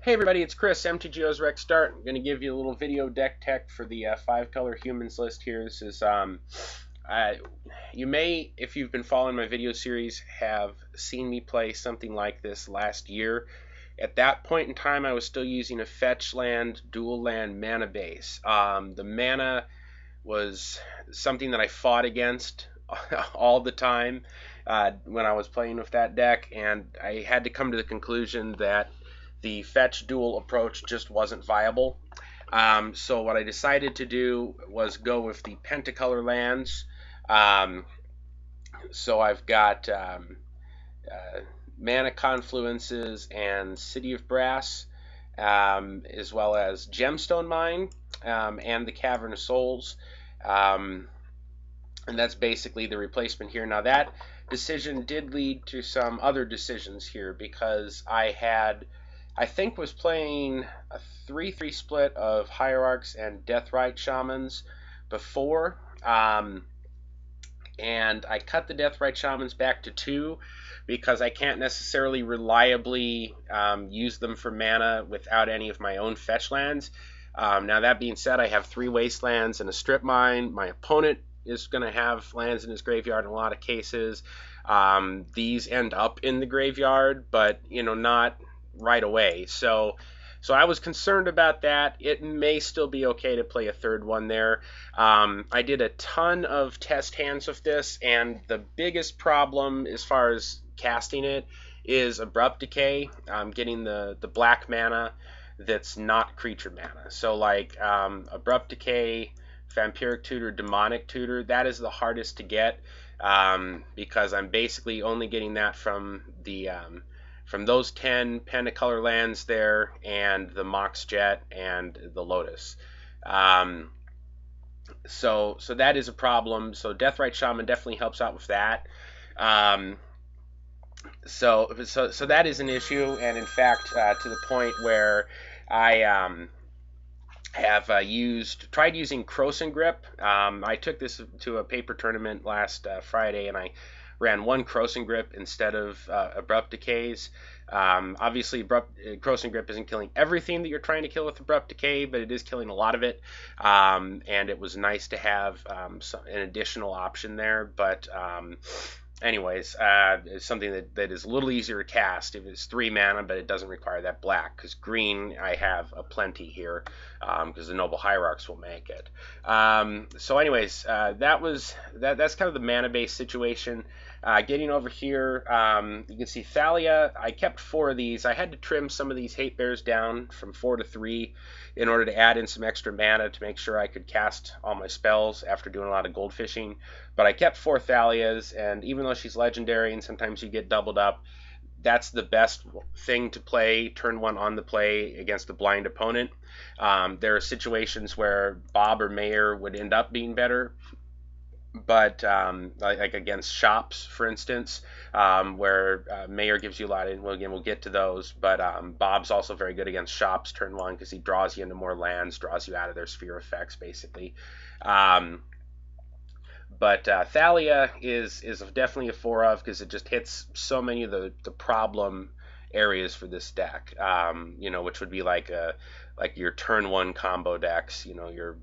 Hey everybody, it's Chris, MTGO's RexDart. I'm going to give you a little video deck tech for the 5-color humans list here. This is, you may, if you've been following my video series, have seen me play something like this last year. At that point in time, I was still using a fetch land, dual land mana base. The mana was something that I fought against all the time when I was playing with that deck, and I had to come to the conclusion that the fetch dual approach just wasn't viable. So what I decided to do was go with the pentacolor lands. So I've got Mana Confluences and City of Brass, as well as Gemstone Mine and the Cavern of Souls. And that's basically the replacement here. Now that decision did lead to some other decisions here, because I think was playing a 3-3 split of Hierarchs and Deathrite Shamans before, and I cut the Deathrite Shamans back to 2 because I can't necessarily reliably use them for mana without any of my own fetch lands. Now that being said, I have 3 Wastelands and a Strip Mine. My opponent is going to have lands in his graveyard in a lot of cases. These end up in the graveyard, but not right away. So I was concerned about that. It may still be okay to play a third one there. I did a ton of test hands with this, and the biggest problem as far as casting it is Abrupt Decay, getting the black mana that's not creature mana. So like Abrupt Decay, Vampiric Tutor, Demonic Tutor, that is the hardest to get, because I'm basically only getting that from the from those 10 pentacolor lands there, and the Mox Jet and the Lotus. So that is a problem. So Deathrite Shaman definitely helps out with that. So that is an issue, and in fact, to the point where I have tried using Krosan Grip. I took this to a paper tournament last Friday, and I ran 1 Krosan Grip instead of Abrupt Decays. Obviously, Krosan Grip isn't killing everything that you're trying to kill with Abrupt Decay, but it is killing a lot of it. And it was nice to have an additional option there. But anyways, it's something that is a little easier to cast if it's 3 mana, but it doesn't require that black, because green I have a plenty here, because the Noble Hierarchs will make it. So anyways, that's kind of the mana based situation. Getting over here, you can see Thalia. I kept 4 of these. I had to trim some of these hatebears down from 4 to 3 in order to add in some extra mana to make sure I could cast all my spells after doing a lot of gold fishing. But I kept 4 Thalias, and even though she's legendary and sometimes you get doubled up, that's the best thing to play turn 1 on the play against a blind opponent. There are situations where Bob or Mayor would end up being better, but like against shops, for instance, where Mayor gives you a lot, and we'll get to those, but Bob's also very good against shops turn 1 because he draws you into more lands, draws you out of their sphere effects, basically. But Thalia is definitely a 4 of, because it just hits so many of the problem areas for this deck, which would be like your turn 1 combo decks, your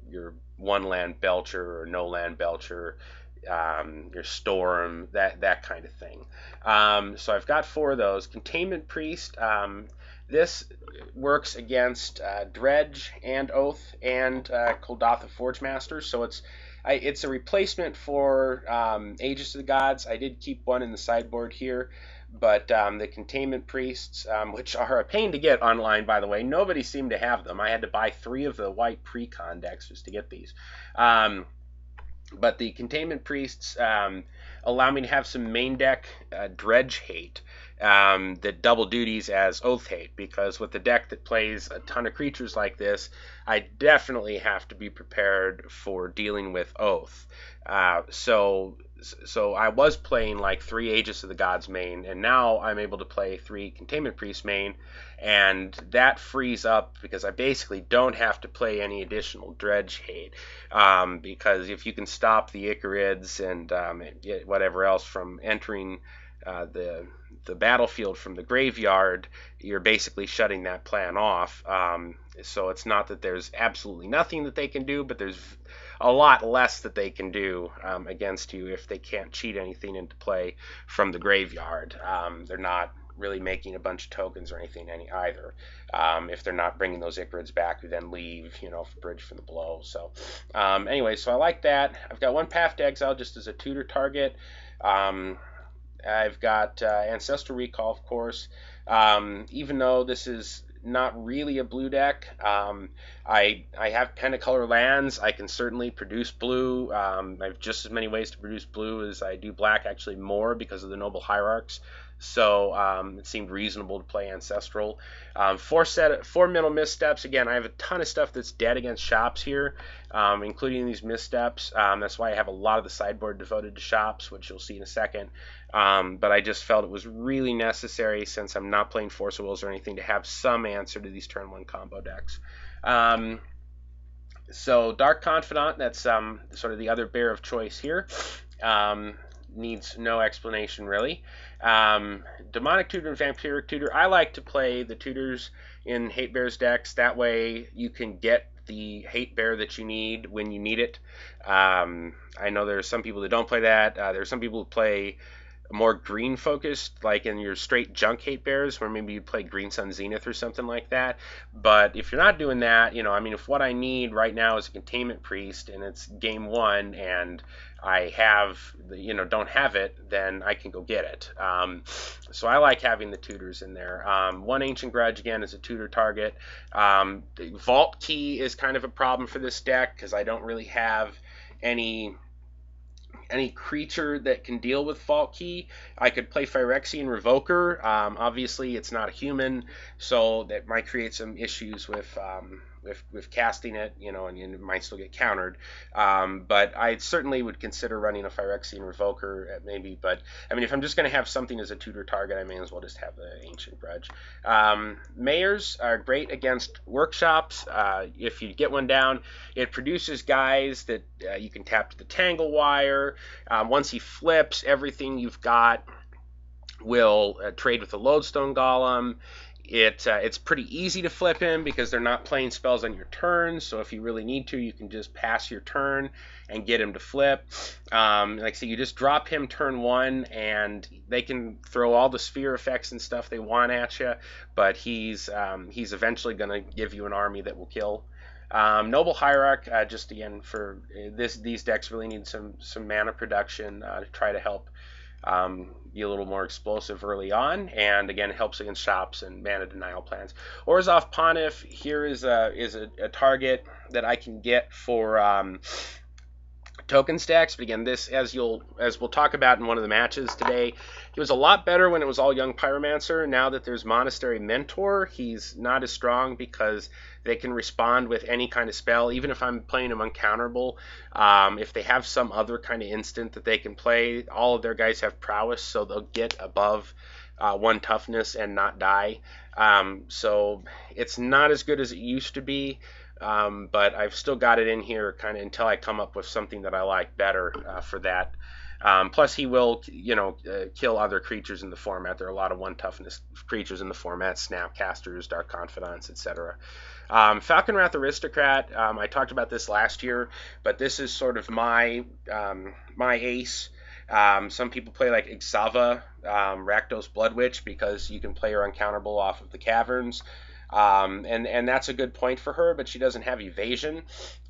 1 land Belcher or no land Belcher, your Storm, that kind of thing. So I've got 4 of those. Containment Priest, this works against Dredge and Oath and Kuldotha Forgemaster, so it's a replacement for Aegis of the Gods. I did keep 1 in the sideboard here, but the Containment Priests, which are a pain to get online, by the way, nobody seemed to have them. I had to buy 3 of the white pre-con decks just to get these. But the Containment Priests allow me to have some main deck Dredge hate that double duties as Oath hate, because with the deck that plays a ton of creatures like this, I definitely have to be prepared for dealing with Oath. So I was playing like 3 Aegis of the Gods main, and now I'm able to play 3 Containment Priest main, and that frees up, because I basically don't have to play any additional Dredge hate, because if you can stop the Icarids and whatever else from entering the battlefield from the graveyard, you're basically shutting that plan off. So it's not that there's absolutely nothing that they can do, but there's a lot less that they can do against you if they can't cheat anything into play from the graveyard. They're not really making a bunch of tokens or anything either. If they're not bringing those Icarids back, we then leave, bridge from the blow. So anyway, so I like that. I've got one Path to Exile just as a tutor target. I've got Ancestral Recall, of course. Even though this is not really a blue deck, I have Pentacolor lands. I can certainly produce blue. I have just as many ways to produce blue as I do black, actually more because of the Noble Hierarchs. So it seemed reasonable to play Ancestral. 4 middle missteps. Again, I have a ton of stuff that's dead against shops here, including these missteps. That's why I have a lot of the sideboard devoted to shops, which you'll see in a second. But I just felt it was really necessary, since I'm not playing Force of Wills or anything, to have some answer to these turn 1 combo decks. So Dark Confidant, that's sort of the other bear of choice here. Needs no explanation, really. Demonic Tutor and Vampiric Tutor. I like to play the tutors in Hate Bears decks. That way you can get the Hate Bear that you need when you need it. I know there's some people that don't play that. There's some people who play more green focused, like in your straight junk Hate Bears, where maybe you play Green Sun Zenith or something like that. But if you're not doing that, if what I need right now is a Containment Priest and it's game 1 and I have, don't have it, then I can go get it. So I like having the tutors in there. One Ancient Grudge, again, is a tutor target. Vault Key is kind of a problem for this deck because I don't really have any creature that can deal with Vault Key. I could play Phyrexian Revoker. Obviously, it's not a human, so that might create some issues with casting it, and it might still get countered. But I certainly would consider running a Phyrexian Revoker, maybe. But, if I'm just going to have something as a tutor target, I may as well just have the Ancient Grudge. Mayors are great against workshops. If you get one down, it produces guys that you can tap to the Tangle Wire. Once he flips, everything you've got will trade with the Lodestone Golem. It's pretty easy to flip him because they're not playing spells on your turn, so if you really need to, you can just pass your turn and get him to flip. Like I say, you just drop him turn 1 and they can throw all the sphere effects and stuff they want at you, but he's eventually going to give you an army that will kill. Noble Hierarch, just again, for these decks really need some mana production to try to help be a little more explosive early on, and again, it helps against shops and mana denial plans. Orzhov Pontiff here is a target that I can get for token stacks, but again, this, as we'll talk about in one of the matches today, he was a lot better when it was all Young Pyromancer. Now that there's Monastery Mentor, he's not as strong because they can respond with any kind of spell, even if I'm playing them uncounterable. If they have some other kind of instant that they can play, all of their guys have prowess, so they'll get above 1 toughness and not die. So it's not as good as it used to be. But I've still got it in here kind of until I come up with something that I like better for that. Plus, he will, kill other creatures in the format. There are a lot of 1 toughness creatures in the format: Snapcasters, Dark Confidants, etc. Falconwrath Aristocrat. I talked about this last year, but this is sort of my ace. Some people play like Ixava, Rakdos Blood Witch, because you can play her uncounterable off of the caverns. And that's a good point for her, but she doesn't have evasion.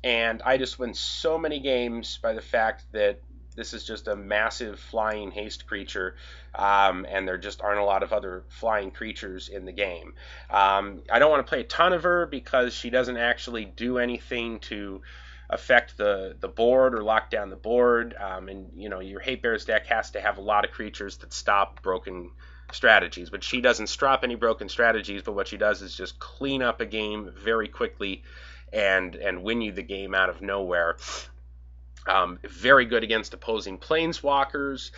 And I just win so many games by the fact that this is just a massive flying haste creature, and there just aren't a lot of other flying creatures in the game. I don't want to play a ton of her because she doesn't actually do anything to affect the board or lock down the board. And your Hate Bears deck has to have a lot of creatures that stop broken strategies, but she doesn't stop any broken strategies, but what she does is just clean up a game very quickly and win you the game out of nowhere. Very good against opposing planeswalkers.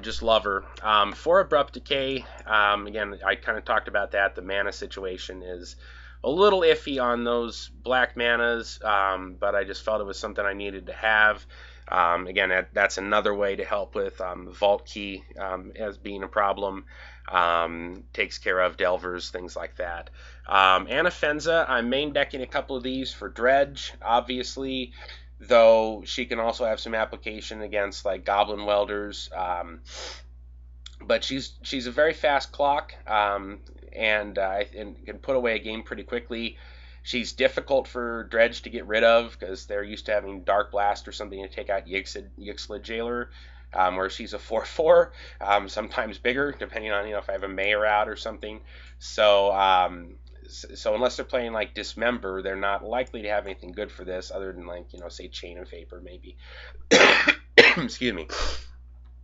Just love her. For Abrupt Decay, again, I kind of talked about that. The mana situation is a little iffy on those black manas, but I just felt it was something I needed to have. Again, that's another way to help with Vault Key as being a problem. takes care of Delvers, things like that. Anafenza, I'm main decking a couple of these for Dredge, obviously, though she can also have some application against like Goblin Welders. But she's a very fast clock, and can put away a game pretty quickly. She's difficult for Dredge to get rid of because they're used to having Dark Blast or something to take out Yixlid Jailer, where she's a 4/4, sometimes bigger, depending on if I have a Mayor out or something. So unless they're playing like Dismember, they're not likely to have anything good for this, other than like say Chain of Vapor maybe. Excuse me.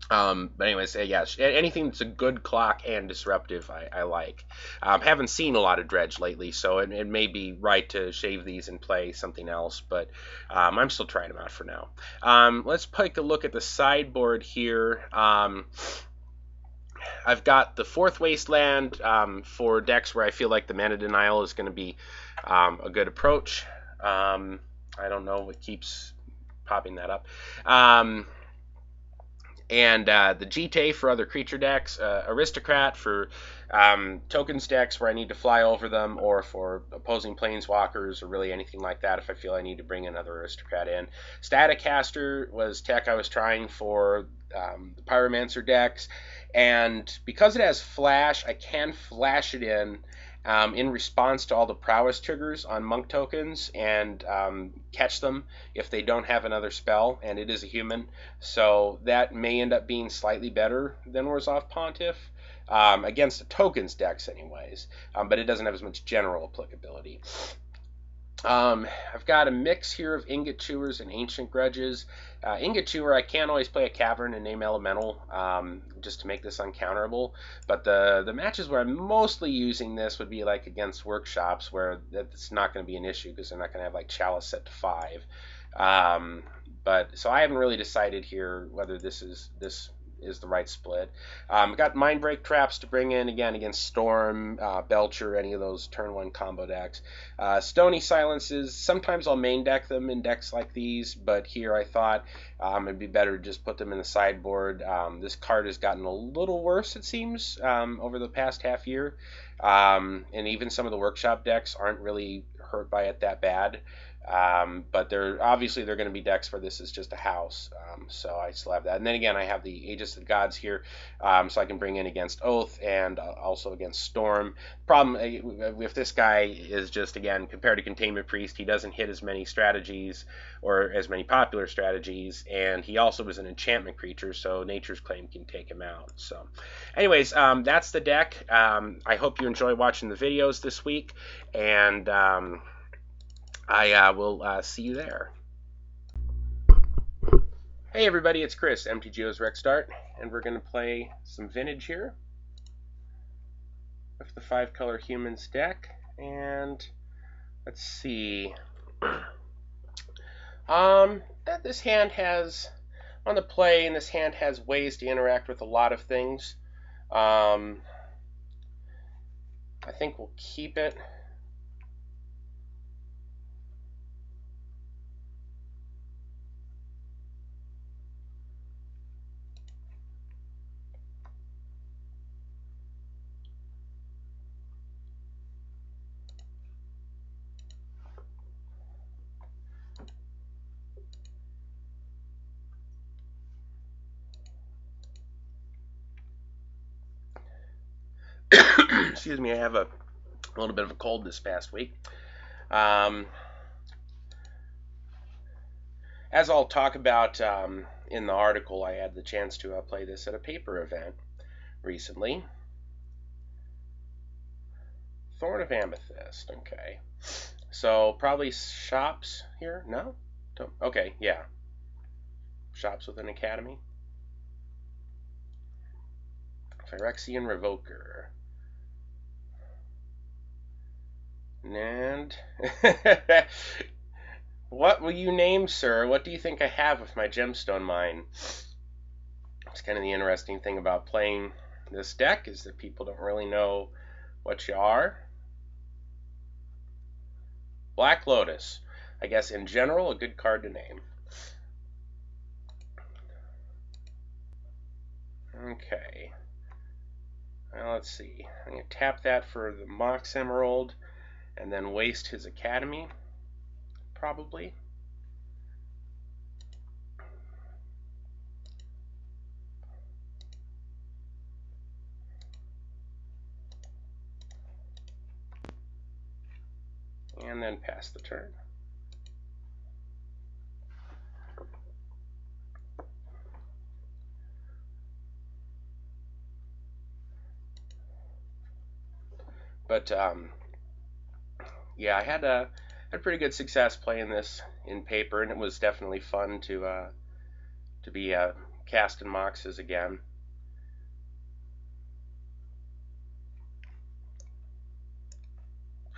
But anyways, yeah, anything that's a good clock and disruptive, I like. Haven't seen a lot of Dredge lately, so it may be right to shave these and play something else, but I'm still trying them out for now. Let's take a look at the sideboard here. I've got the Fourth Wasteland for decks where I feel like the mana denial is going to be a good approach. I don't know what keeps popping that up. And the Jite for other creature decks, Aristocrat for tokens decks where I need to fly over them, or for opposing planeswalkers, or really anything like that if I feel I need to bring another Aristocrat in. Staticaster was tech I was trying for the Pyromancer decks, and because it has Flash, I can flash it in response to all the prowess triggers on monk tokens, and catch them if they don't have another spell, and it is a human, so that may end up being slightly better than Orzhov Pontiff, against the tokens decks anyways, but it doesn't have as much general applicability. I've got a mix here of Ingot Chewers and Ancient Grudges. Ingot Chewer, I can't always play a Cavern and name Elemental just to make this uncounterable, but the matches where I'm mostly using this would be like against Workshops, where that's not going to be an issue because they're not going to have like Chalice set to 5. But so I haven't really decided here whether this is the right split. Got Mindbreak Traps to bring in again against Storm, Belcher, any of those turn 1 combo decks. Stony Silences, sometimes I'll main deck them in decks like these, but here I thought it'd be better to just put them in the sideboard. This card has gotten a little worse, it seems, over the past half year, and even some of the Workshop decks aren't really hurt by it that bad. But they're going to be decks where this is just a house, so I still have that. And then again, I have the Aegis of the Gods here, so I can bring in against Oath and also against Storm. Problem with this guy is just, again, compared to Containment Priest, he doesn't hit as many strategies or as many popular strategies, and he also is an enchantment creature, so Nature's Claim can take him out. So anyways, that's the deck. I hope you enjoy watching the videos this week, and I will see you there. Hey everybody, it's Chris, MTGO's RexDart, and we're going to play some Vintage here with the 5-color Humans deck. And let's see. This hand has, on the play, and this hand has ways to interact with a lot of things. I think we'll keep it. Excuse me, I have a little bit of a cold this past week. As I'll talk about in the article, I had the chance to play this at a paper event recently. Thorn of Amethyst, okay. So probably shops here? No? Don't. Okay, yeah. Shops with an academy. Phyrexian Revoker. And what will you name, sir? What do you think I have with my gemstone mine? It's kind of the interesting thing about playing this deck, is that people don't really know what you are. Black Lotus. I guess in general, a good card to name. Okay. Well, let's see. I'm going to tap that for the Mox Emerald and then waste his Academy, probably. And then pass the turn. But yeah, I had pretty good success playing this in paper, and it was definitely fun to be casting Moxes again.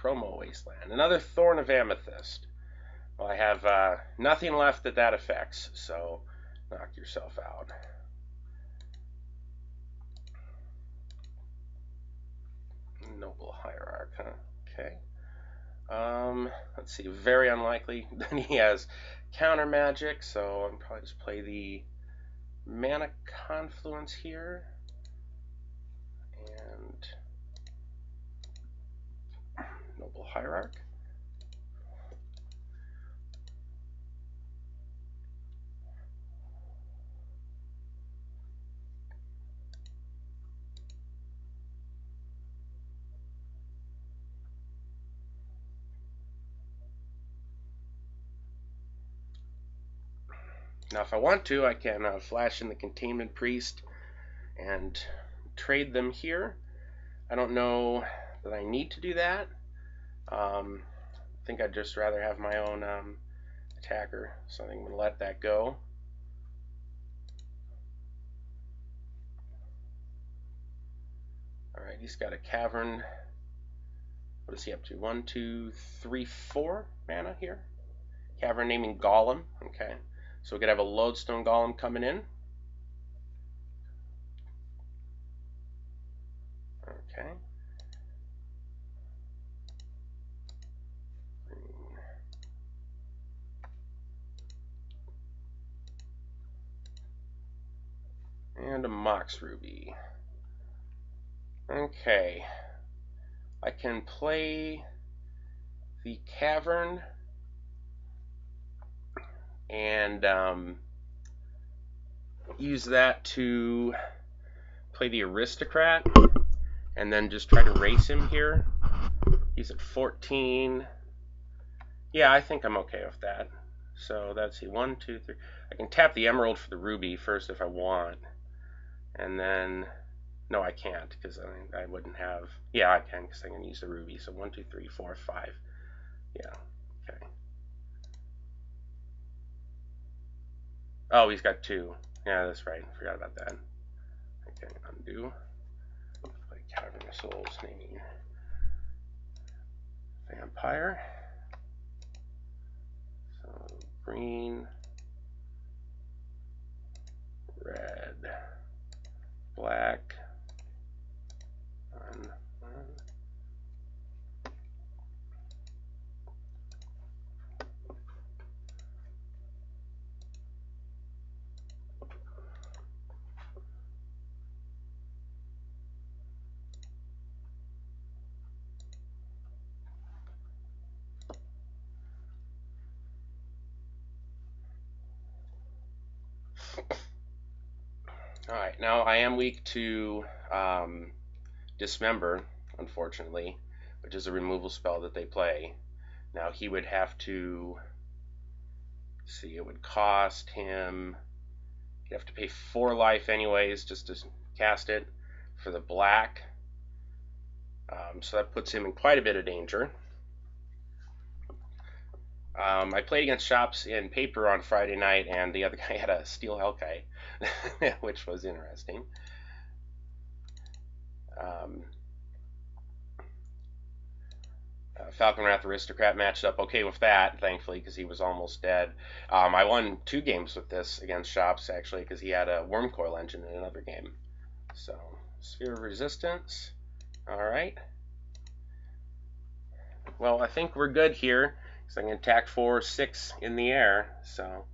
Promo Wasteland, another Thorn of Amethyst. Well, I have nothing left that affects, so knock yourself out. Noble Hierarch, huh? Okay. Let's see, very unlikely. Then he has counter magic, so I'll probably just play the Mana Confluence here. And Noble Hierarch. Now, if I want to, I can flash in the Containment Priest and trade them here. I don't know that I need to do that. I think I'd just rather have my own attacker, so I'm going to let that go. Alright, he's got a Cavern. What is he up to? 1, 2, 3, 4 mana here. Cavern naming Golem. Okay. So we could have a Lodestone Golem coming in. Okay. And a Mox Ruby. Okay. I can play the Cavern and use that to play the Aristocrat and then just try to race him here. He's at 14. Yeah, I think I'm okay with that. So that's 1, 2, 3. I can tap the Emerald for the Ruby first if I want. And then, no, I can't because I wouldn't have. Yeah, I can because I can use the Ruby. So 1, 2, 3, 4, 5. Yeah, okay. Oh, he's got 2. Yeah, that's right. Forgot about that. Okay, undo. Play Cavern of Souls, naming Vampire. So green, red, black, one. Alright, now I am weak to Dismember, unfortunately, which is a removal spell that they play. Now he would have to, see, it would cost him, he'd have to pay 4 life anyways just to cast it for the black. So that puts him in quite a bit of danger. I played against Shops in paper on Friday night, and the other guy had a Steel Hellkite, which was interesting. Falcon Wrath Aristocrat matched up okay with that, thankfully, because he was almost dead. I won 2 games with this against Shops, actually, because he had a Wormcoil engine in another game. So, Sphere of Resistance. Alright. Well, I think we're good here, because I can attack 4 or 6 in the air, so...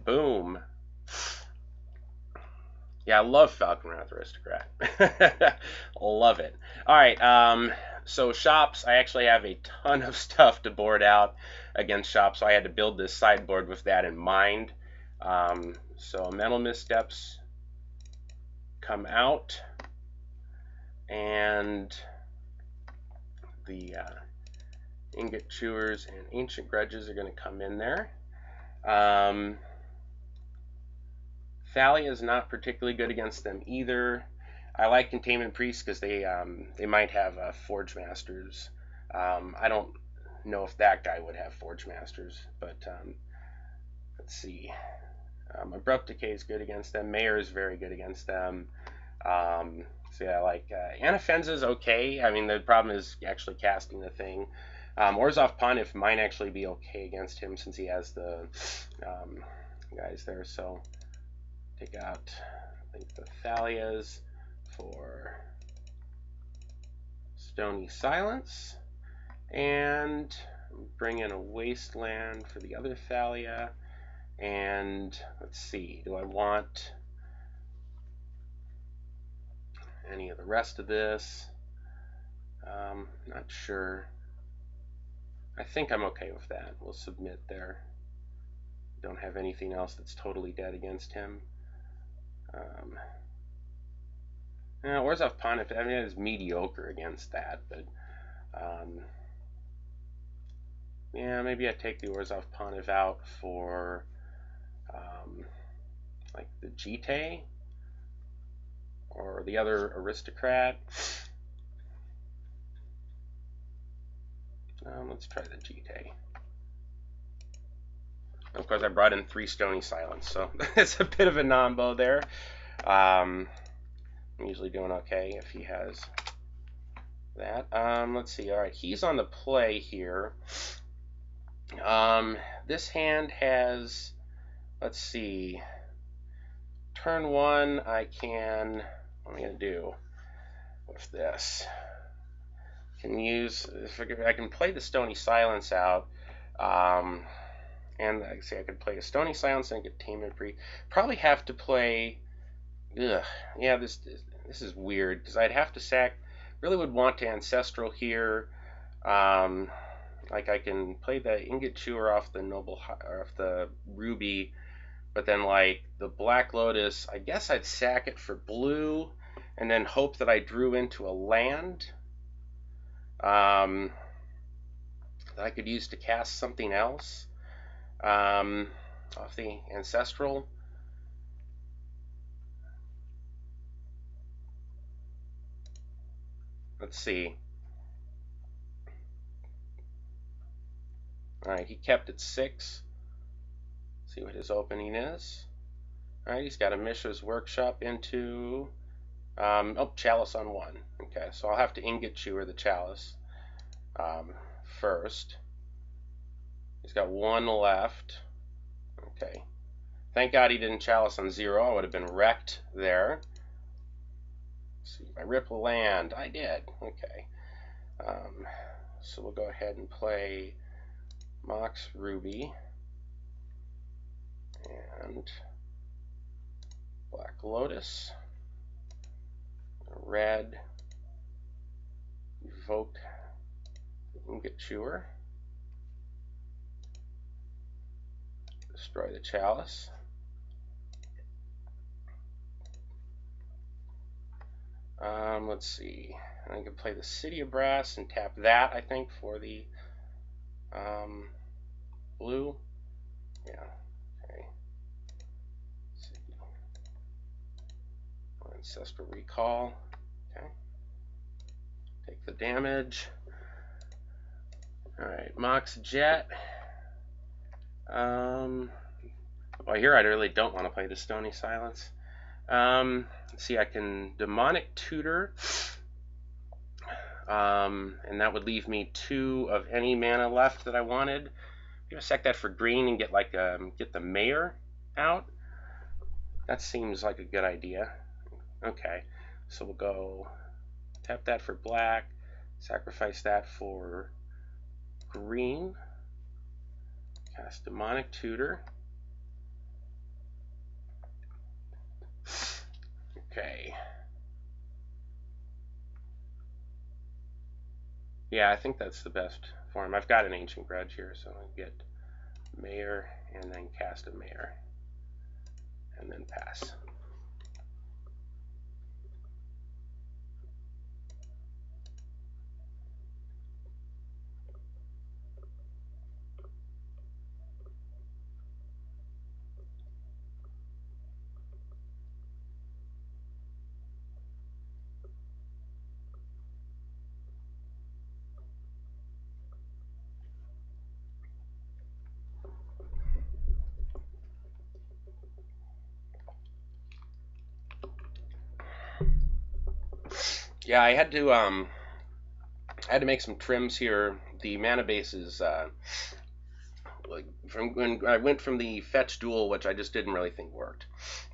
Boom. Yeah, I love Falcon Wrath Aristocrat. Love it. All right, so shops, I actually have a ton of stuff to board out against shops, so I had to build this sideboard with that in mind. So Mental Missteps come out, and the Ingot Chewers and Ancient Grudges are going to come in there. Thalia is not particularly good against them either. I like Containment Priests because they might have Forge Masters. I don't know if that guy would have Forge Masters, but let's see. Abrupt Decay is good against them. Mayor is very good against them. So yeah, like Anafenza is okay. I mean, the problem is actually casting the thing. Orzhov Pontiff might actually be okay against him since he has the guys there. So take out, I think, the Thalias for Stony Silence, and bring in a Wasteland for the other Thalia. And let's see, do I want any of the rest of this? Not sure. I think I'm okay with that. We'll submit there. Don't have anything else that's totally dead against him. Orzhov Pontiff, I mean, it's mediocre against that, but yeah, maybe I take the Orzhov Pontiff out for like the Jite or the other Aristocrat. Let's try the Jite. Of course, I brought in 3 Stony Silence, so it's a bit of a nombo there. I'm usually doing okay if he has that. Let's see. All right, he's on the play here. This hand has, let's see, turn 1, I can, what am I going to do with this? Can use, I can play the Stony Silence out, and like I say, I could play a Stony Silence and get Containment Priest. Probably have to play, yeah, this is weird, because I'd have to sack, really would want to Ancestral here. Like I can play the Ingot Chewer off the off the Ruby, but then like the Black Lotus, I guess I'd sack it for blue, and then hope that I drew into a land that I could use to cast something else off the Ancestral. Let's see. Alright, he kept it 6. See what his opening is. Alright, he's got a Mishra's Workshop into Chalice on 1. Okay, so I'll have to Ingot Chewer the Chalice first. He's got 1 left. Okay. Thank God he didn't Chalice on 0. I would have been wrecked there. Let's see if I rip a land. I did. Okay. So we'll go ahead and play Mox Ruby and Black Lotus. Red, evoke Ingot Chewer, destroy the Chalice. Let's see, I can play the City of Brass and tap that, I think, for the blue. Yeah, okay. Ancestral Recall. Okay. Take the damage. Alright, Mox Jet. Well, here I really don't want to play the Stony Silence. Let's see, I can Demonic Tutor. And that would leave me 2 of any mana left that I wanted. I'm gonna sack that for green and get like get the Mayor out. That seems like a good idea. Okay, so we'll go tap that for black, sacrifice that for green, cast Demonic Tutor, Okay. Yeah, I think that's the best form. I've got an Ancient Grudge here, so I get Mayor and then cast a Mayor and then pass. Yeah, I had to make some trims here. The mana base is from when I went from the fetch duel, which I just didn't really think worked,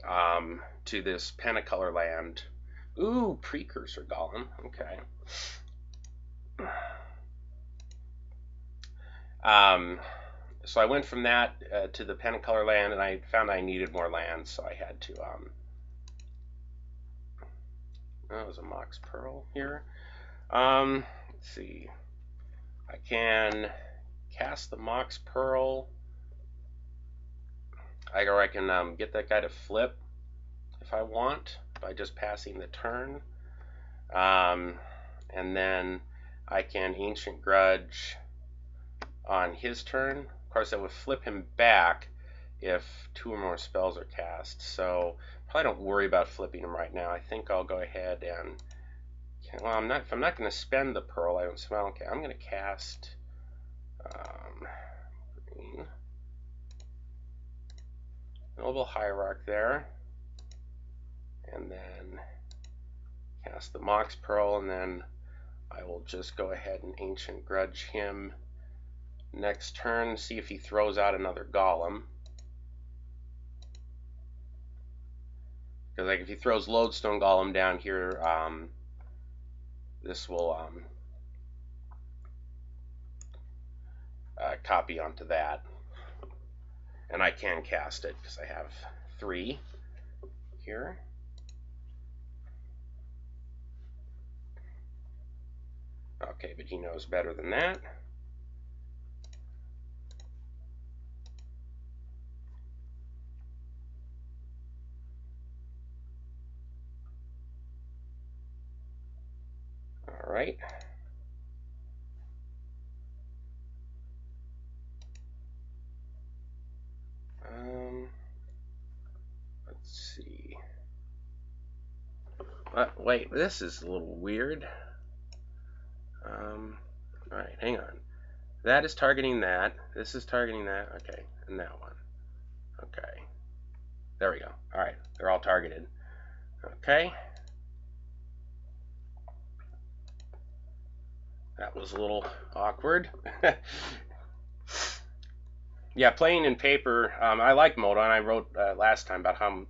to this Pentacolor land. Ooh, Precursor Golem. Okay. So I went from that to the Pentacolor land, and I found I needed more lands, so I had to. That was a Mox Pearl here. Let's see. I can cast the Mox Pearl. Or I can get that guy to flip if I want by just passing the turn. And then I can Ancient Grudge on his turn. Of course, that would flip him back if 2 or more spells are cast. So probably don't worry about flipping him right now. I think I'll go ahead and, well, if I'm not going to spend the pearl, I'm going to cast green. Noble Hierarch there, and then cast the Mox Pearl, and then I will just go ahead and Ancient Grudge him next turn, see if he throws out another Golem. Because like if he throws Lodestone Golem down here, this will copy onto that. And I can cast it because I have 3 here. Okay, but he knows better than that. All right. Let's see. Wait, this is a little weird. All right, hang on. That is targeting that. This is targeting that. Okay, and that one. Okay. There we go. All right, they're all targeted. Okay. That was a little awkward. Yeah, playing in paper, I like Moda, and I wrote last time about how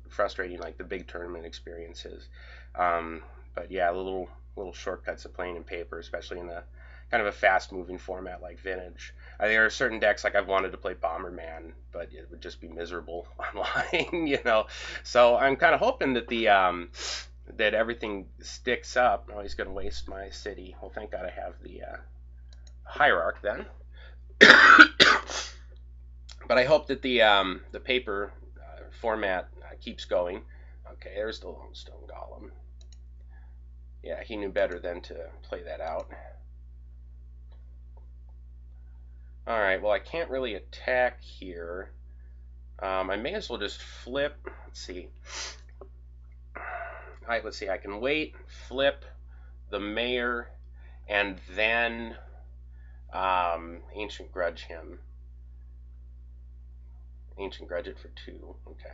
frustrating like the big tournament experience is. But yeah, little shortcuts of playing in paper, especially in a kind of a fast-moving format like Vintage. I think there are certain decks like I've wanted to play Bomberman, but it would just be miserable online, So I'm kind of hoping that that everything sticks up. Oh, he's going to waste my city. Well, thank God I have the Hierarch then. But I hope that the paper format keeps going. Okay, there's the Lodestone Golem. Yeah, he knew better than to play that out. Alright, well I can't really attack here. I may as well just flip. Let's see. Alright, let's see. I can wait, flip the Mayor, and then Ancient Grudge him. Ancient Grudge it for 2. Okay.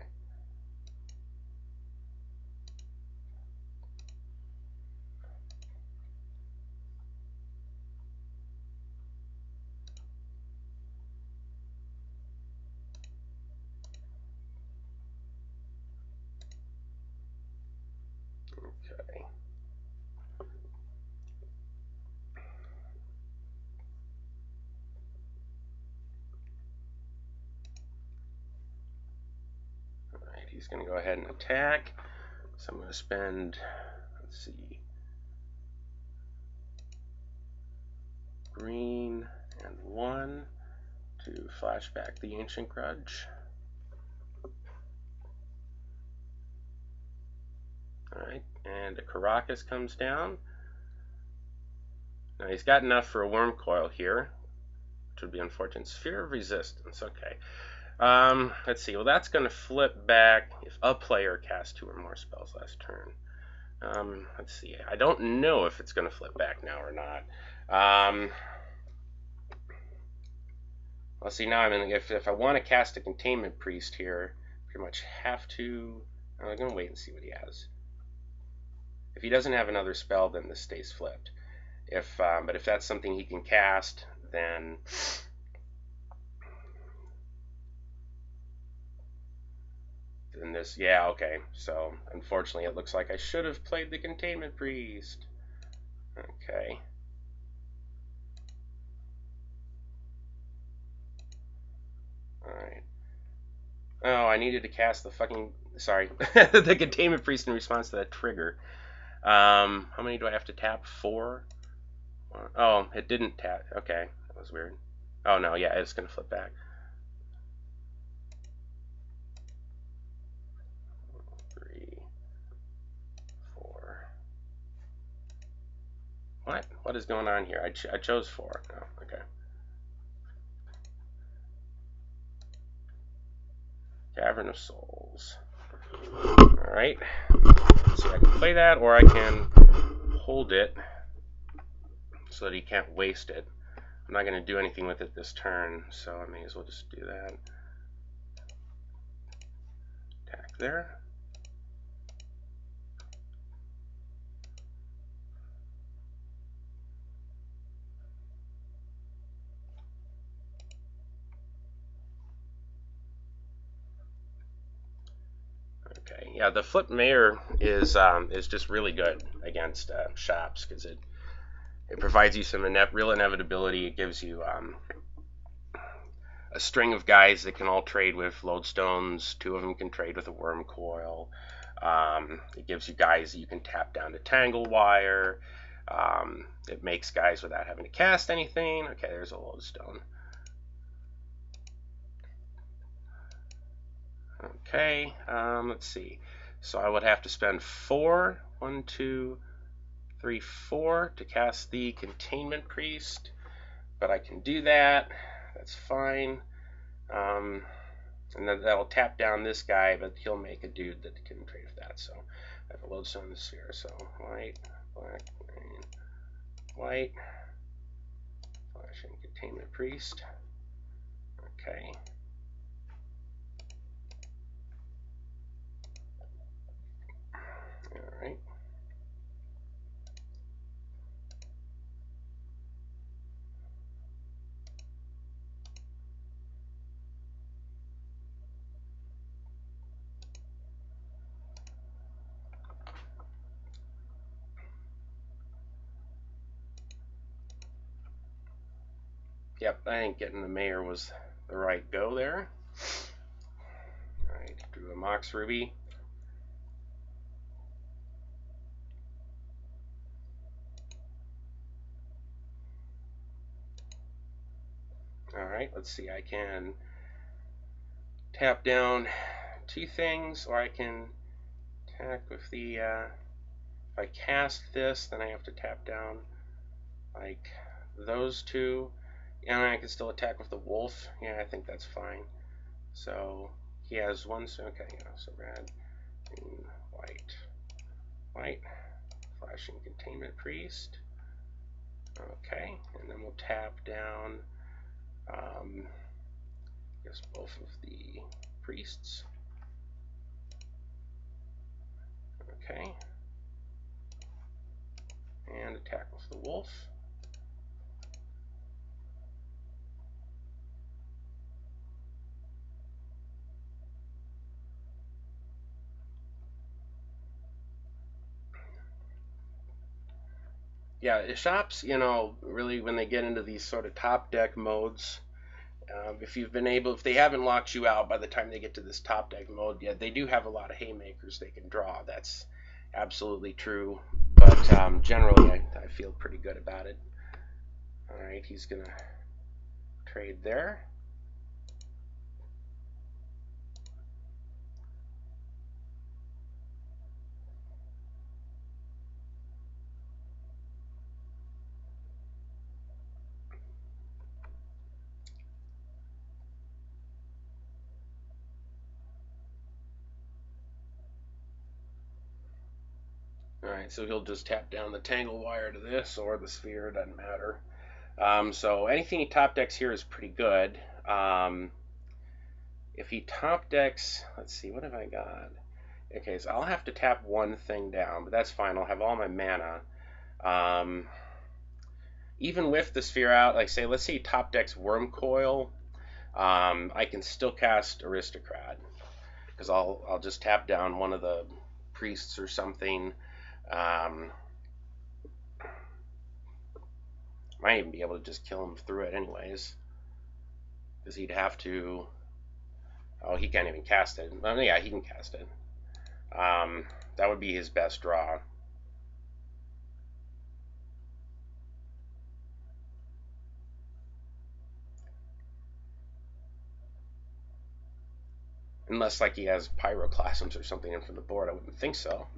Okay. Alright, he's going to go ahead and attack. So I'm going to spend, let's see, green and 1 to flash back the Ancient Grudge. Alright, and a Caracas comes down. Now he's got enough for a Worm Coil here, which would be unfortunate. Sphere of Resistance, okay. Let's see, well that's going to flip back if a player casts 2 or more spells last turn. Let's see, I don't know if it's going to flip back now or not. Let's see, now I mean, if I want to cast a Containment Priest here, pretty much have to, I'm going to wait and see what he has. If he doesn't have another spell, then this stays flipped. But if that's something he can cast, then this, yeah, okay. So unfortunately, it looks like I should have played the Containment Priest. Okay. All right. Oh, I needed to cast the fucking, sorry, the Containment Priest in response to that trigger. How many do I have to tap? 4? Oh, it didn't tap. Okay, that was weird. Oh no, yeah, it's gonna flip back. 3, 4. What? What is going on here? I chose 4. Oh, okay. Cavern of Souls. Alright. So I can play that, or I can hold it so that he can't waste it. I'm not going to do anything with it this turn, so I may as well just do that. Attack there. Okay, yeah, the Flip Mayor is just really good against shops because it provides you some real inevitability. It gives you a string of guys that can all trade with Lodestones. 2 of them can trade with a Worm Coil. It gives you guys that you can tap down to Tangle Wire. It makes guys without having to cast anything. Okay, there's a Lodestone. Okay, let's see. So I would have to spend 4, 1, 2, 3, 4 to cast the Containment Priest, but I can do that. That's fine. And then that'll tap down this guy, but he'll make a dude that can trade with that. So I have a Lodestone in the sphere. So white, black, green, white, flashing Containment Priest. Okay. Alright. Yep, I think getting the Mayor was the right go there. Alright, drew a Mox Ruby. Alright, let's see, I can tap down 2 things, or I can attack with the, if I cast this, then I have to tap down, like, those 2, and I can still attack with the Wolf. Yeah, I think that's fine. So, he has 1, so, okay, yeah, so red, green, white, white, flashing Containment Priest. Okay, and then we'll tap down, I guess both of the priests. Okay. And attack with the Wolf. Yeah, shops, you know, really when they get into these sort of top deck modes, If they haven't locked you out by the time they get to this top deck mode yet, they do have a lot of haymakers they can draw. That's absolutely true. But generally, I feel pretty good about it. All right, he's gonna trade there. Alright, so he'll just tap down the tangle wire to this or the sphere, doesn't matter. So anything he top decks here is pretty good. If he top decks, let's see, what have I got? Okay, so I'll have to tap one thing down, but that's fine. I'll have all my mana. Even with the sphere out, like say, let's say he top decks Worm Coil, I can still cast Aristocrat because I'll just tap down one of the priests or something. Might even be able to just kill him through it anyways, because he'd have to. Oh, he can't even cast it. Well, yeah, he can cast it. That would be his best draw. Unless like he has pyroclasms or something in from the board, I wouldn't think so.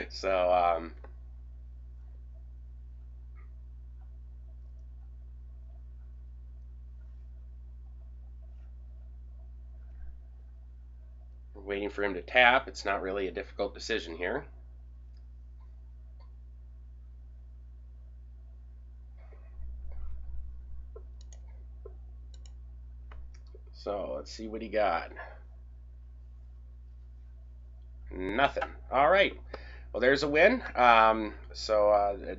So we're waiting for him to tap. It's not really a difficult decision here. So let's see what he got. Nothing. All right. Well, there's a win.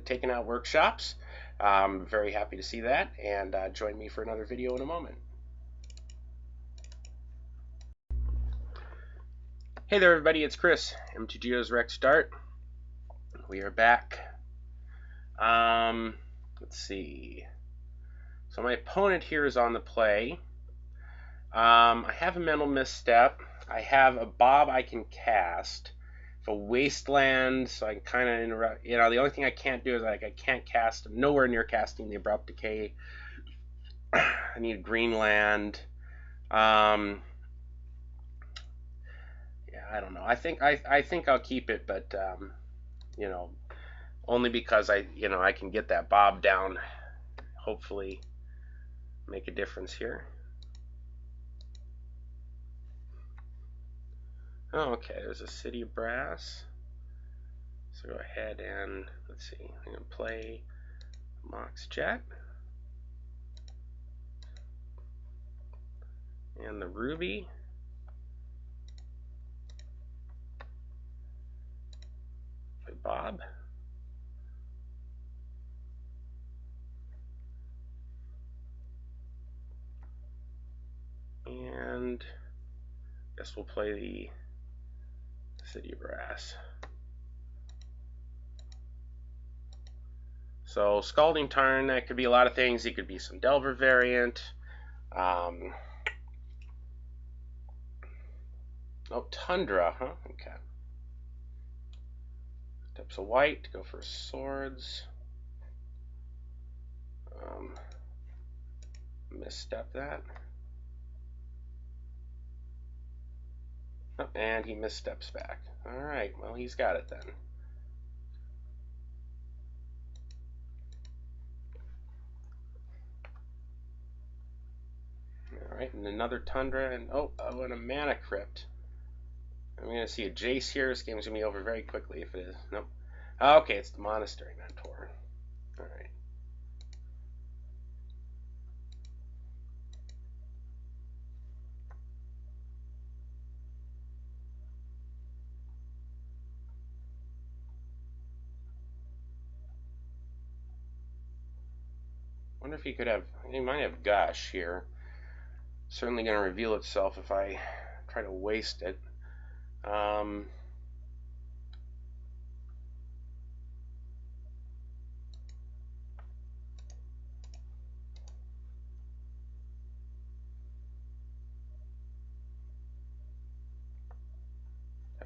Taking out workshops. Very happy to see that. And join me for another video in a moment. Hey there, everybody. It's Chris. MTGO's RexDart. We are back. Let's see. So my opponent here is on the play. I have a mental misstep. I have a Bob I can cast. A wasteland, so I can kind of interrupt. The only thing I can't do is I can't cast. I'm nowhere near casting the Abrupt Decay. I need a green land. Yeah, I don't know. I think I'll keep it, but only because I can get that Bob down. Hopefully, make a difference here. Oh, okay. There's a City of Brass. So go ahead and let's see. I'm gonna play Mox Jet and the Ruby. Play Bob. And I guess we'll play the City of Brass. So Scalding Tarn, that could be a lot of things. It could be some Delver variant. Oh, Tundra, huh? Okay. Steps of white to go for swords. Misstep that. Oh, and he missteps back. Alright, well, he's got it then. Alright, and another Tundra, and and a Mana Crypt. I'm going to see a Jace here. This game's going to be over very quickly if it is. Nope. Okay, it's the Monastery Mentor. Alright. Wonder if he could have. He might have Gush here. Certainly going to reveal itself if I try to waste it.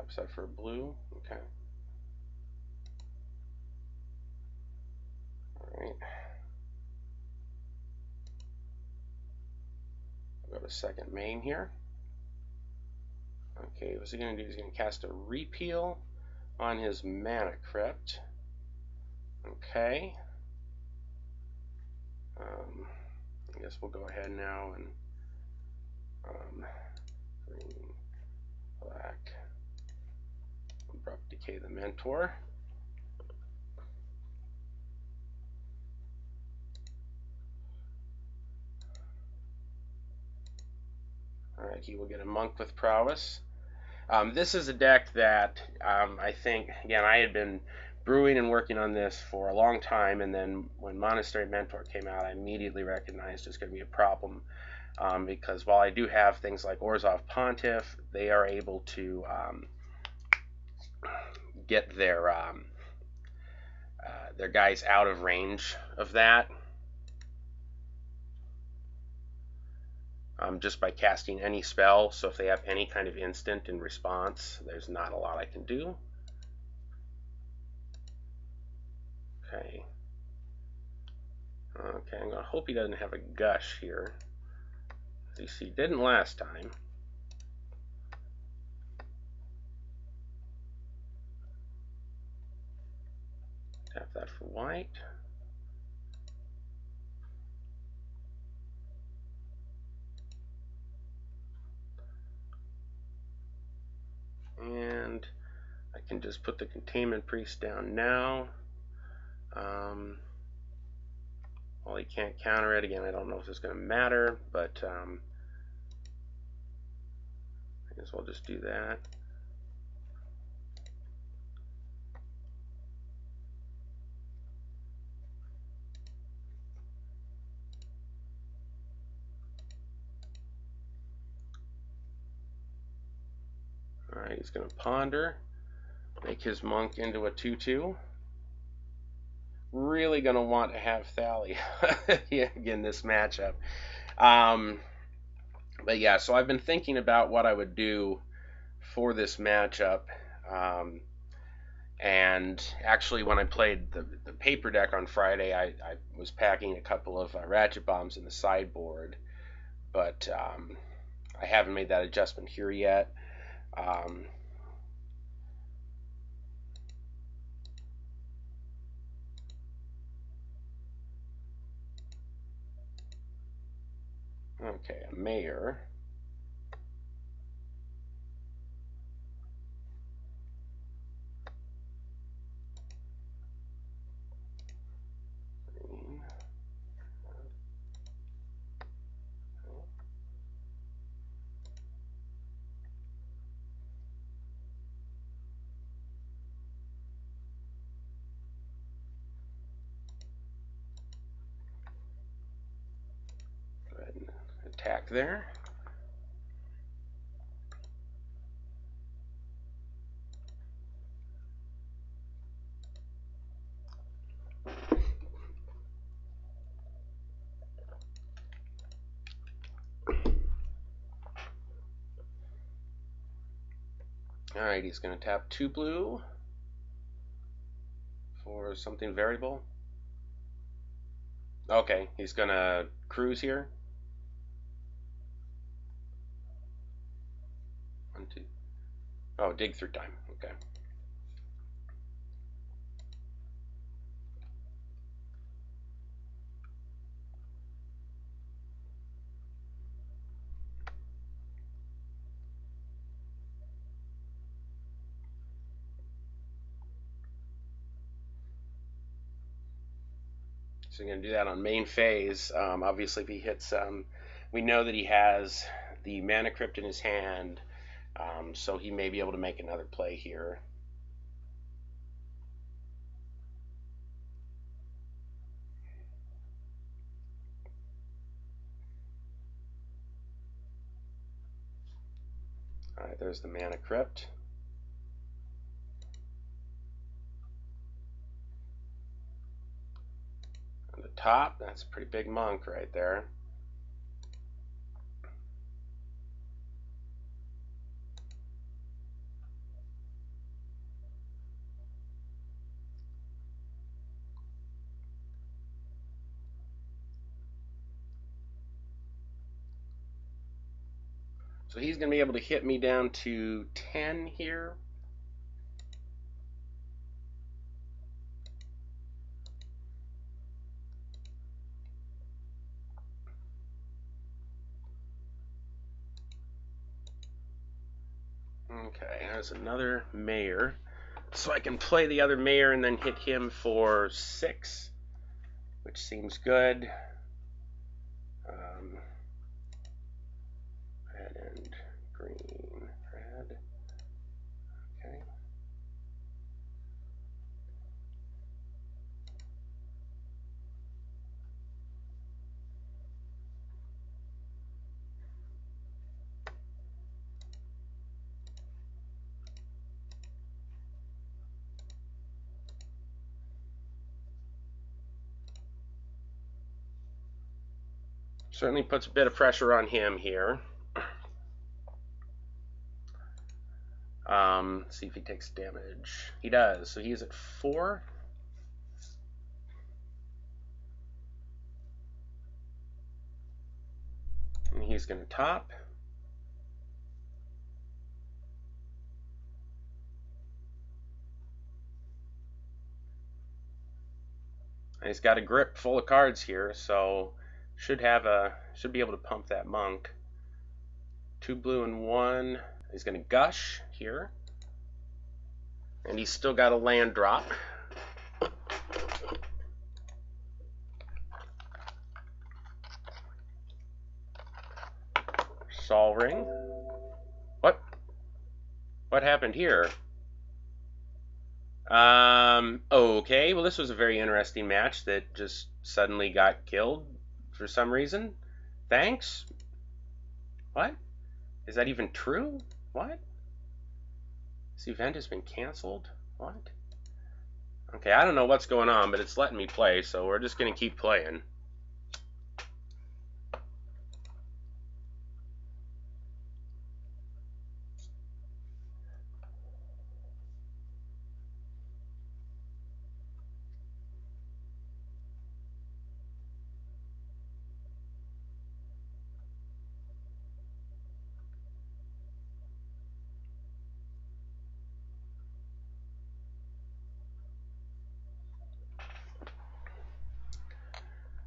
Taps that for blue. Okay. Alright. I'll go to second main here. Okay, what's he going to do? He's going to cast a repeal on his Mana Crypt. Okay. I guess we'll go ahead now and green, black, Abrupt Decay the Mentor. Alright, he will get a Monk with Prowess. This is a deck that I think, again, I had been brewing and working on this for a long time, and then when Monastery Mentor came out, I immediately recognized it's going to be a problem, because while I do have things like Orzhov Pontiff, they are able to get their guys out of range of that just by casting any spell. So if they have any kind of instant in response, there's not a lot I can do. Okay. Okay, I'm going to hope he doesn't have a Gush here. As you see, didn't last time. Tap that for white. And I can just put the Containment Priest down now. Well, he can't counter it. Again, I don't know if it's going to matter, but I guess we'll just do that. Alright, he's going to Ponder, make his Monk into a 2/2. Really going to want to have Thalia in this matchup. But yeah, so I've been thinking about what I would do for this matchup. And actually, when I played the paper deck on Friday, I was packing a couple of Ratchet Bombs in the sideboard. But I haven't made that adjustment here yet. Okay, a Mayor. Green. Go ahead and attack there. Alright, he's going to tap 2 blue for something variable. Okay, he's going to cruise here. 1, 2. Oh, dig through time. Okay. So you're going to do that on main phase. Obviously, if he hits, we know that he has the Mana Crypt in his hand, so he may be able to make another play here. All right, there's the Mana Crypt. On the top, that's a pretty big Monk right there. So he's going to be able to hit me down to 10 here. Okay, there's another mayor. So I can play the other mayor and then hit him for 6, which seems good. Red and green. Red. Okay. Certainly puts a bit of pressure on him here. See if he takes damage. He does. So he's at 4. And he's going to top. And he's got a grip full of cards here, so should be able to pump that monk. 2 blue and 1. He's going to gush here. And he's still got a land drop. Sol Ring. What? What happened here? Okay, well this was a very interesting match that just suddenly got killed for some reason. Thanks? What? Is that even true? What? This event has been canceled? What? Okay, I don't know what's going on, but it's letting me play, so we're just going to keep playing.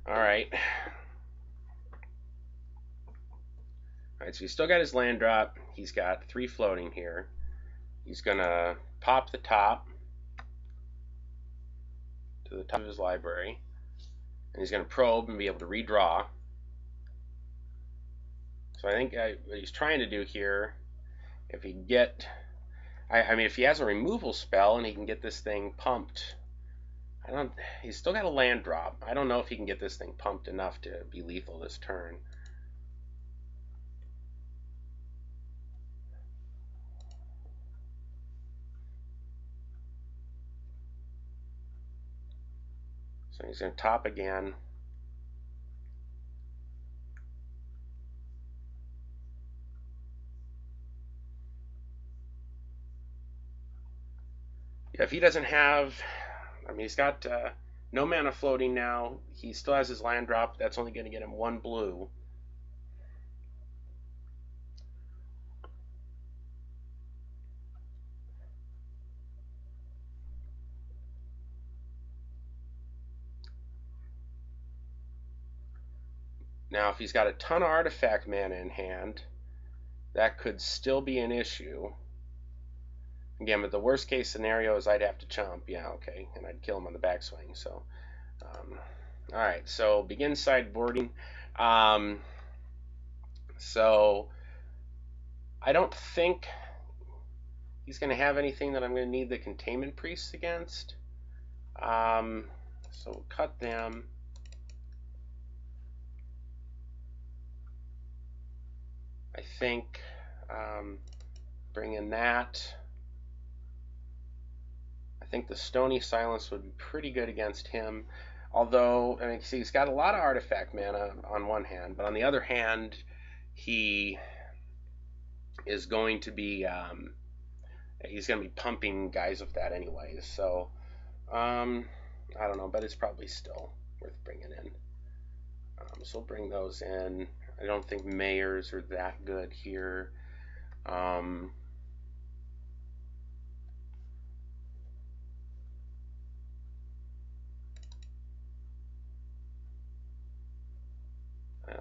Alright. Alright, so he's still got his land drop. He's got 3 floating here. He's going to pop the top to the top of his library. And he's going to probe and be able to redraw. So I think what he's trying to do here, if he get... I mean, if he has a removal spell and he can get this thing pumped... He's still got a land drop. I don't know if he can get this thing pumped enough to be lethal this turn. So he's going to top again. Yeah, if he doesn't have... I mean, he's got no mana floating now. He still has his land drop. That's only going to get him 1 blue. Now, if he's got a ton of artifact mana in hand, that could still be an issue. Again, but the worst case scenario is I'd have to chomp. Yeah, okay. And I'd kill him on the backswing. So, alright. So, begin sideboarding. So, I don't think he's going to have anything that I'm going to need the containment priests against. So, we'll cut them. I think bring in that. I think the Stony Silence would be pretty good against him. Although, I mean, see, he's got a lot of artifact mana on one hand, but on the other hand, he is going to be pumping guys with that anyways. So, I don't know, but it's probably still worth bringing in. So we'll bring those in. I don't think mayors are that good here.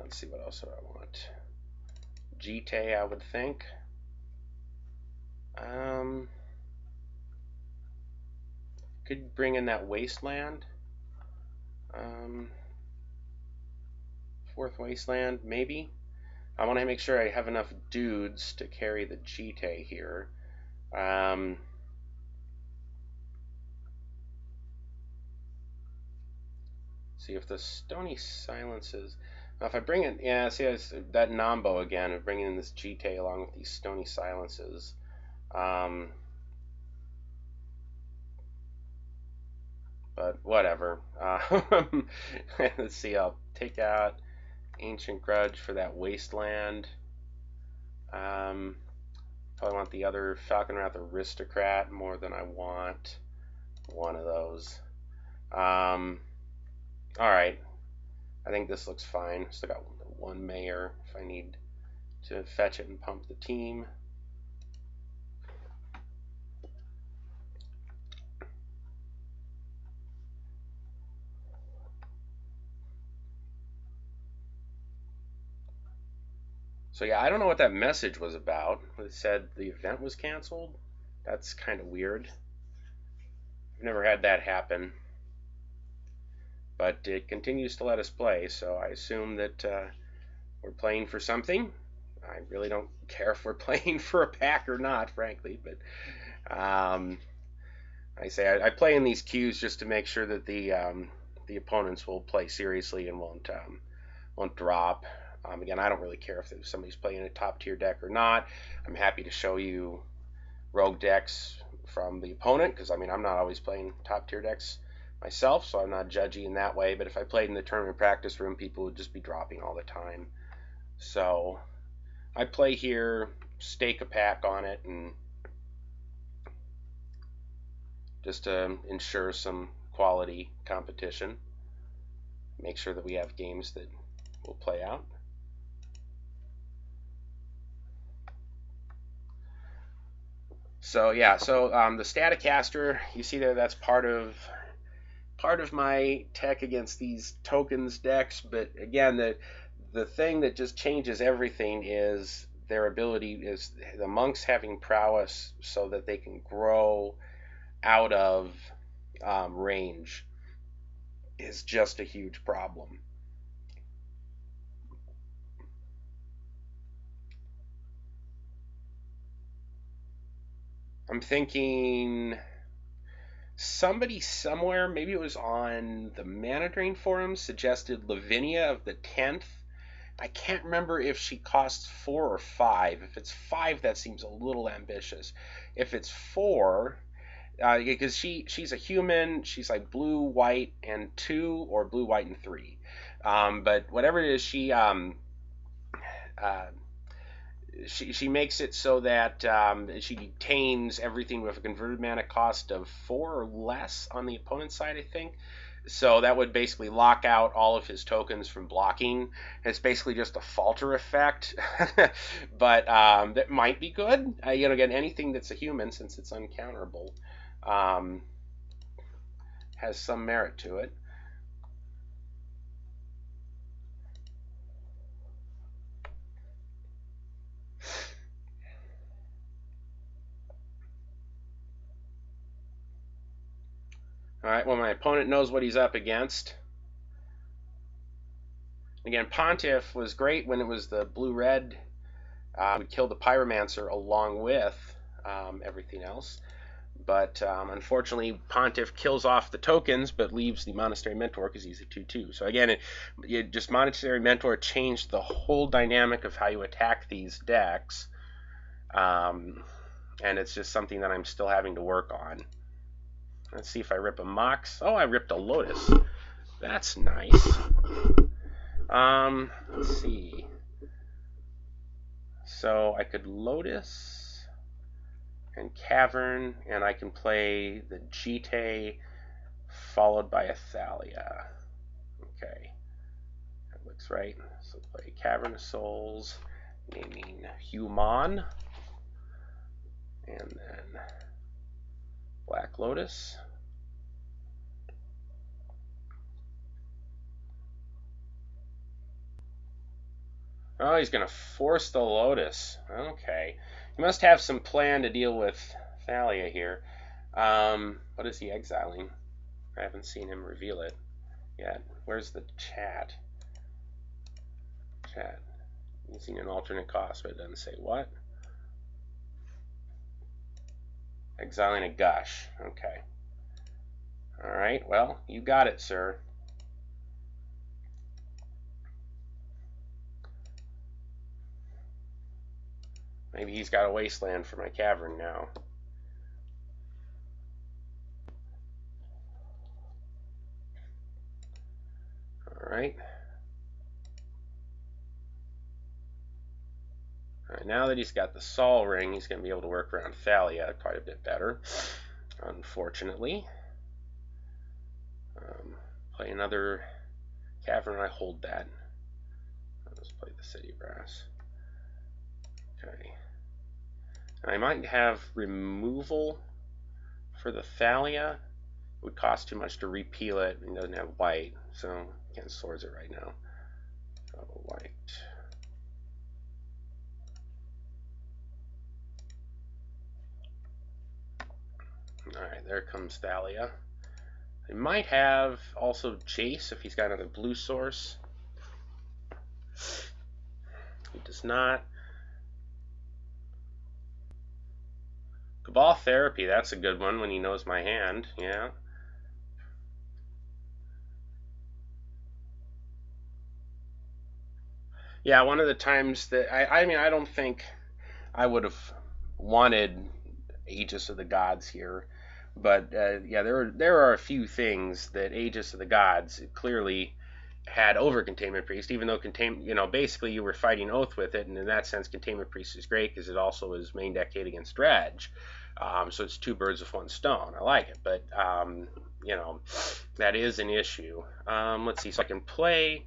Let's see, what else do I want? GT, I would think. Could bring in that Wasteland. Fourth Wasteland, maybe. I want to make sure I have enough dudes to carry the GT here. See if the Stony Silences. Now if I bring it, yeah, see that Nambo again, of bringing in this GT along with these Stony Silences. But whatever. Let's see, I'll take out Ancient Grudge for that Wasteland. Probably want the other Falconwrath Aristocrat more than I want one of those. Alright. I think this looks fine. Still got one mayor if I need to fetch it and pump the team. So yeah, I don't know what that message was about. It said the event was canceled. That's kind of weird. I've never had that happen. But it continues to let us play, so I assume that we're playing for something. I really don't care if we're playing for a pack or not, frankly. But I say I play in these queues just to make sure that the opponents will play seriously and won't drop. Again, I don't really care if somebody's playing a top tier deck or not. I'm happy to show you rogue decks from the opponent because I mean I'm not always playing top tier decks myself, so I'm not judgy in that way. But if I played in the tournament practice room, people would just be dropping all the time. So I play here, stake a pack on it, and just to ensure some quality competition. Make sure that we have games that will play out. So yeah, so the Staticaster, you see there, that's part of my tech against these tokens decks. But again, the thing that just changes everything is their ability, is the monks having prowess so that they can grow out of range is just a huge problem. I'm thinking somebody somewhere, maybe it was on the Mana Drain forums, suggested Lavinia of the 10th. I can't remember if she costs 4 or 5. If it's 5, that seems a little ambitious. If it's 4, because she's a human, she's like blue, white, and 2, or blue, white, and 3. But whatever it is, she makes it so that she detains everything with a converted mana cost of 4 or less on the opponent's side, I think. So that would basically lock out all of his tokens from blocking. It's basically just a falter effect, but that might be good. Again, anything that's a human, since it's uncounterable, has some merit to it. All right, well, my opponent knows what he's up against. Again, Pontiff was great when it was the blue-red. Would kill the Pyromancer along with everything else. But unfortunately, Pontiff kills off the tokens, but leaves the Monastery Mentor because he's a 2/2. So again, just Monastery Mentor changed the whole dynamic of how you attack these decks. And it's just something that I'm still having to work on. Let's see if I rip a Mox. Oh, I ripped a Lotus. That's nice. Let's see. So I could Lotus and Cavern, and I can play the GT followed by a Thalia. Okay. That looks right. So play Cavern of Souls, naming Human, and then Black Lotus. Oh, he's going to force the Lotus. Okay. He must have some plan to deal with Thalia here. What is he exiling? I haven't seen him reveal it yet. Where's the chat? Chat. Using an alternate cost, but it doesn't say what. Exiling a Gush. Okay. Alright, well, you got it, sir. Maybe he's got a wasteland for my cavern now. Alright. Alright, now that he's got the Sol Ring, he's going to be able to work around Thalia quite a bit better, unfortunately. Play another cavern, I hold that. Let's play the City Brass. Okay. And I might have removal for the Thalia. It would cost too much to repeal it, and it doesn't have white, so I can't swords it right now. So white. Alright, there comes Thalia. He might have also Jace if he's got another blue source. He does not. Cabal Therapy, that's a good one when he knows my hand, yeah. Yeah, one of the times that, I mean, I don't think I would have wanted Aegis of the Gods here. But yeah, there are a few things that Aegis of the Gods clearly had over Containment Priest, even though basically you were fighting Oath with it, and in that sense, Containment Priest is great because it also is main deck hate against Dredge. So it's two birds with one stone. I like it, but that is an issue. Let's see, so I can play.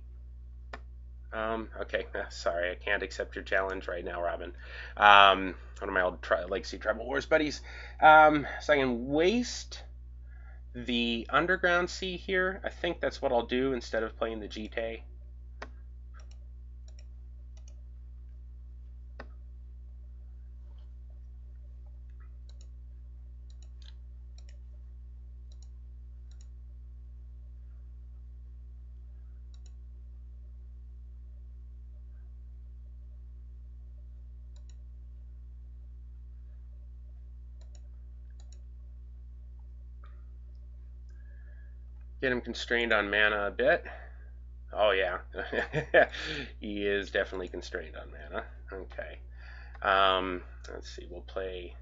Okay, sorry, I can't accept your challenge right now, Robin. One of my old Legacy Tribal Wars buddies. So I can waste the Underground Sea here. I think that's what I'll do instead of playing the Jite. Get him constrained on mana a bit. Oh yeah, he is definitely constrained on mana. Okay. Let's see. We'll play.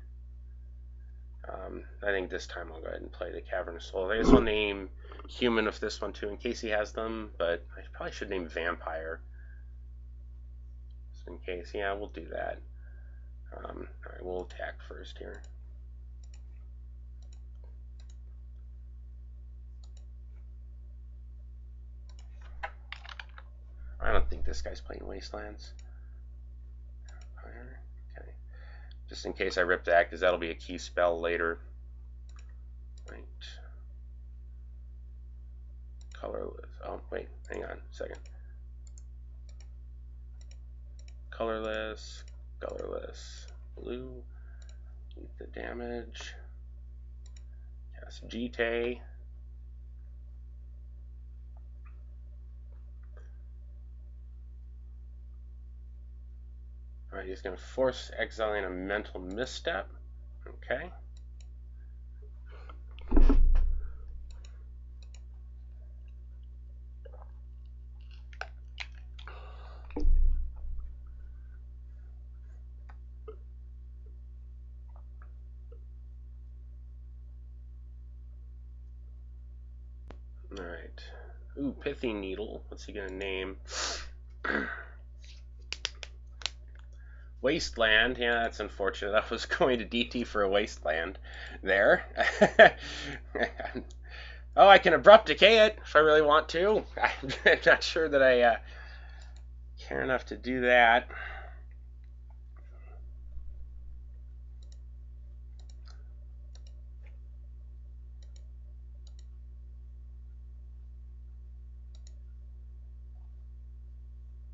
I think this time I'll go ahead and play the Cavern of Souls. I guess I'll name Human with this one too, in case he has them. But I probably should name Vampire, just in case. Yeah, we'll do that. All right, we'll attack first here. I don't think this guy's playing Wastelands. Okay. Just in case I rip that, because that'll be a key spell later. Right. Colorless. Oh, wait. Hang on a second. Colorless. Colorless. Blue. Eat the damage. Cast Jite. Alright, he's going to force exiling a Mental Misstep. Okay. Alright. Ooh, Pithy Needle. What's he going to name? Wasteland, yeah, that's unfortunate. I was going to DT for a Wasteland there. Oh, I can Abrupt Decay it if I really want to. I'm not sure that I care enough to do that.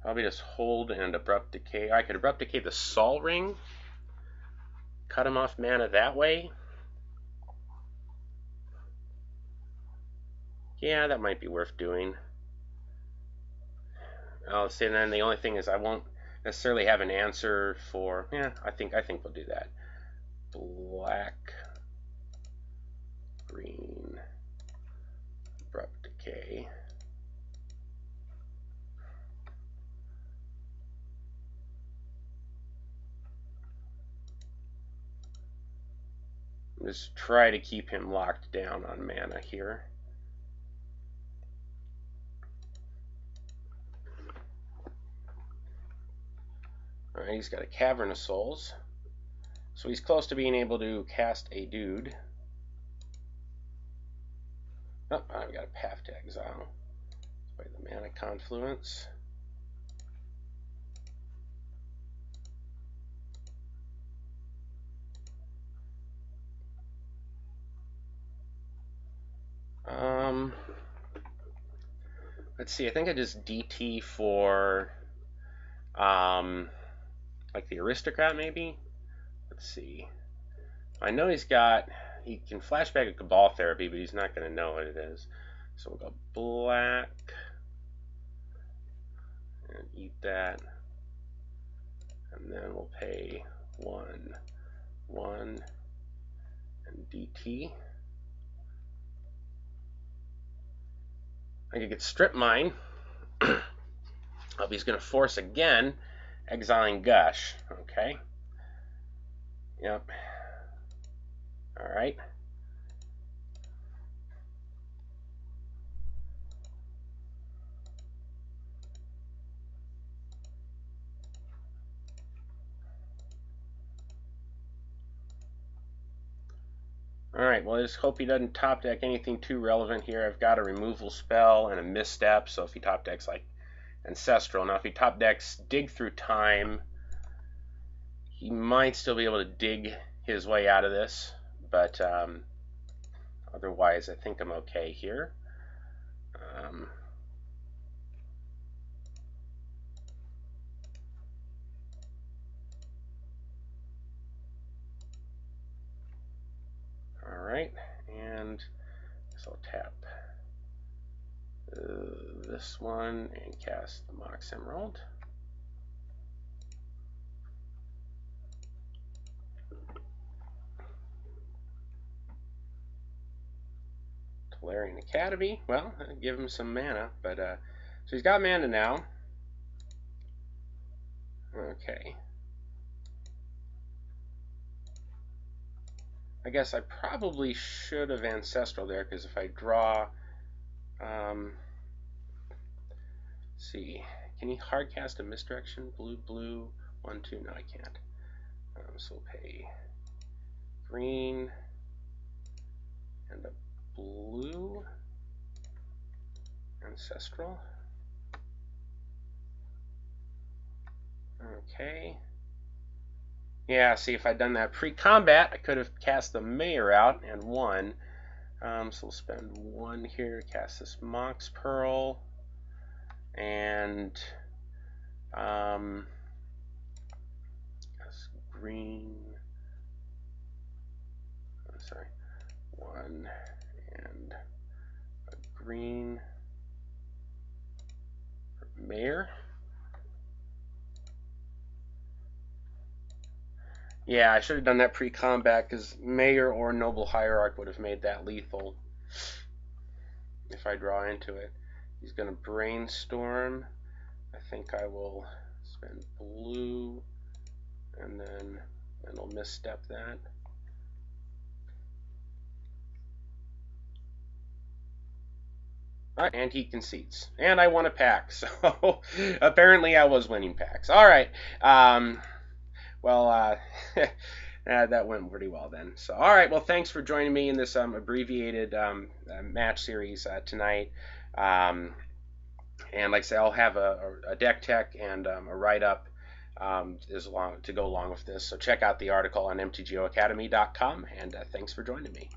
Probably just hold and Abrupt Decay. I could Abrupt Decay the Sol Ring, cut him off mana that way. Yeah, that might be worth doing. I'll say then the only thing is I won't necessarily have an answer for. Yeah, I think we'll do that. Black, green, Abrupt Decay. Just try to keep him locked down on mana here. Alright, he's got a Cavern of Souls. So he's close to being able to cast a dude. Oh, I've got a Path to Exile. By the Mana Confluence. Let's see, I think I just DT for like the Aristocrat maybe? Let's see. I know he can flashback a Cabal Therapy, but he's not going to know what it is. So we'll go black and eat that. And then we'll pay 1, 1, and DT. I could get Strip Mine. He's going to force again, exiling Gush. Okay. Yep. Alright. Alright, well I just hope he doesn't top deck anything too relevant here. I've got a removal spell and a misstep, so if he top decks like Ancestral. Now if he top decks Dig Through Time, he might still be able to dig his way out of this, but otherwise I think I'm okay here. Alright, and so I'll tap this one and cast the Mox Emerald. Tolarian Academy, well, give him some mana, but so he's got mana now. Okay. I guess I probably should have Ancestral there, because if I draw, let's see, can he hardcast a Misdirection? Blue, blue, 1, 2, no I can't. So we'll pay green and a blue Ancestral. Okay. Yeah, see, if I'd done that pre-combat, I could have cast the Mayor out and won. So we'll spend 1 here to cast this Mox Pearl. And that's green. Oh, sorry. 1 and a green for Mayor. Yeah, I should have done that pre-combat, because Mayor or Noble Hierarch would have made that lethal if I draw into it. He's going to Brainstorm. I think I will spend blue, and then I'll misstep that. All right, and he concedes. And I won a pack, so apparently I was winning packs. All right. Well, that went pretty well then. So, all right. Well, thanks for joining me in this abbreviated match series tonight. And like I say, I'll have a deck tech and a write-up to go along with this. So check out the article on mtgoacademy.com, and thanks for joining me.